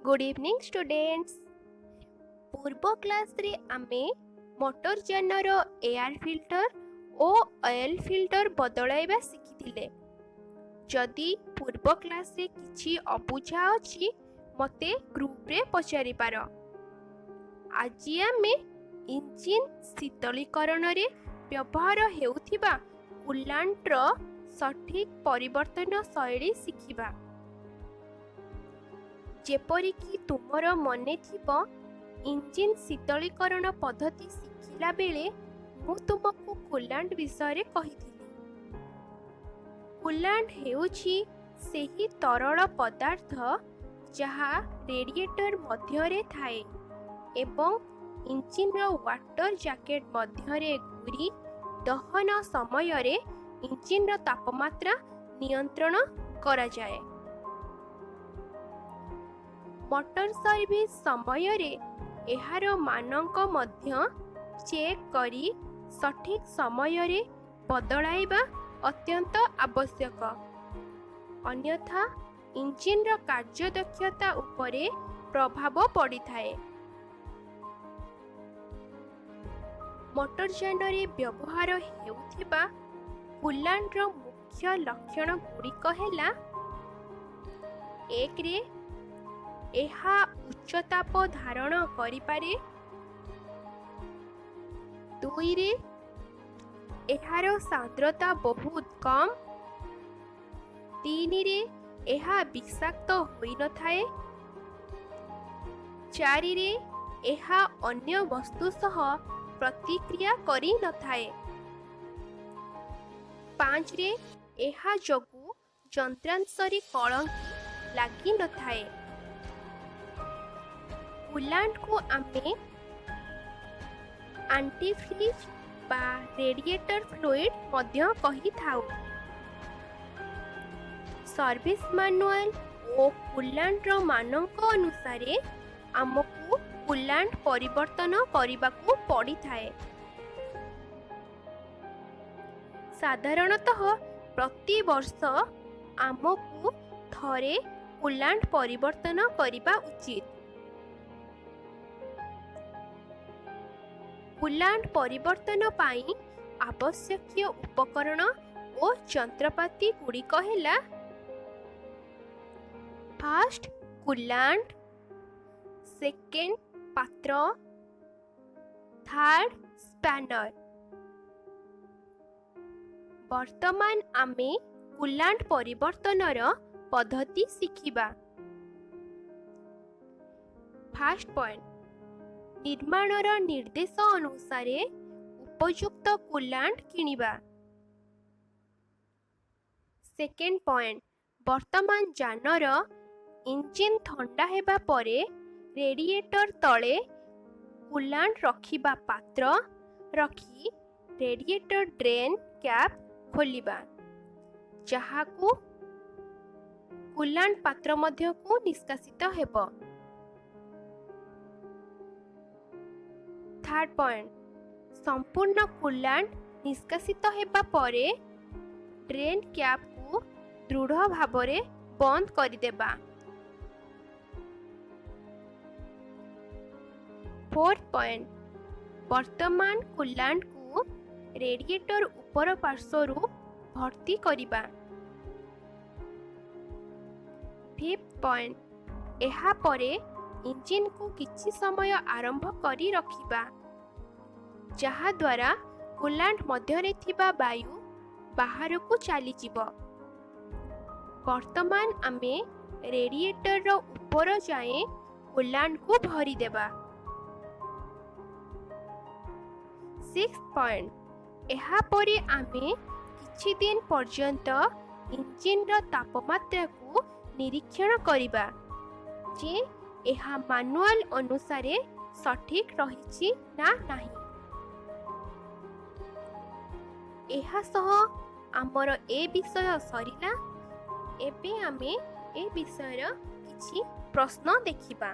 Good evening students. पूर्व class रे आमे मोटर जानर एयर फिल्टर और ऑयल फिल्टर बदलाइबा शिखिथिले। जदि पूर्व क्लास रे किछि अबुझा अछि मते ग्रुप रे पचारि पार। आज आमे इंजिन शीतलीकरण रे व्यवहार हेउथिबा कूलांट रो सठिक परिवर्तन शैली शिखिबा। जेपरिकी तुमर मने थिबो इंजिन शीतलीकरण पद्धति शिखिला बेले मु तुमको कूलांट विषय कहिथिली। कूलांट हेउछि सेही तरल पदार्थ जहा रेडिएटर मध्यरे थाए एवं इंजिन रो वाटर जैकेट मध्यरे घूरी दहन समय रे इंजिन रो तापमात्रा नियंत्रण करा जाए। मोटर सर्विस समय रे एहार मानक मध्य चेक करी सठिक समय रे बदलाइबा अत्यंत आवश्यक। अन्यथा इंजिन रो कार्यदक्षता उपरे प्रभाव पड़ी थाए। मोटर यान रे व्यवहार हेउथिबा कूलांट रो मुख्य लक्षण गुड़िक हैला। एक रे एहा उच्च ताप धारण करि पारे। दुई रे एहार सांद्रता बहुत कम। तीन रे एहा विषाक्त होई न थाए। चारि रे एहा अन्य वस्तु सह प्रतिक्रिया करि न थाए। पांच रे एहा जगु यंत्रांशरी कलंकी लागि न थाए। कूलांट को आमे एंटीफ्रीज बा रेडिएटर फ्लूइड मध्य कहि थाउ। सर्विस मैनुअल ओ कूलांट रो मानक अनुसारे आमको कूलांट परिवर्तन करिबाकू पड़ी थाए। साधारणतः प्रति वर्ष आमको थरे कूलांट परिवर्तन करिबा उचित। कूलांट परिवर्तन पाई आवश्यक उपकरण और यंत्रपाती गुड़िक हैला। फर्स्ट कूलांट, सेकेंड पात्र, थर्ड स्पैनर। वर्तमान आमे कूलांट परिवर्तनर पद्धति शिखिबा। फर्स्ट पॉइंट, निर्माणर निर्देश अनुसार उपयुक्त कूलांट किनिबा। सेकेंड पॉइंट, वर्तमान जानर इंजिन ठंडा हेबा परे रेडिएटर तले कूलांट रखिबा पात्र रखी रेडिएटर ड्रेन कैप खोलिबा, जहाकू कूलांट पात्र मध्य को निष्कासित हेबो। थर्ड पॉइंट, संपूर्ण कूलांट निष्कासित हेबा परे ड्रेन कैप को दृढ़ भाबरे बंद करि देबा। फोर्थ पॉइंट, वर्तमान कूलांट को रेडिएटर ऊपर पार्श्वरु भर्ती करिबा। फिफ्थ पॉइंट, एहा परे इंजिन को किछि समय आरंभ करी रखिबा, जहा द्वारा कूलांट मध्यरे थिबा वायु बाहर को चली जिवो। वर्तमान आमे रेडिएटर रो ऊपर जाए कूलांट को भरी देबा। सिक्स्थ पॉइंट, एहा परे आमे किछि दिन पर्यंत इंजिन रो तापमात्रा को निरीक्षण करिबा जे एहा मैनुअल अनुसारे सठिक रहिछि ना नाही। एहा सह आमर ए विषय सरिला। एबे आमे ए विषयर किछि प्रश्न देखिबा।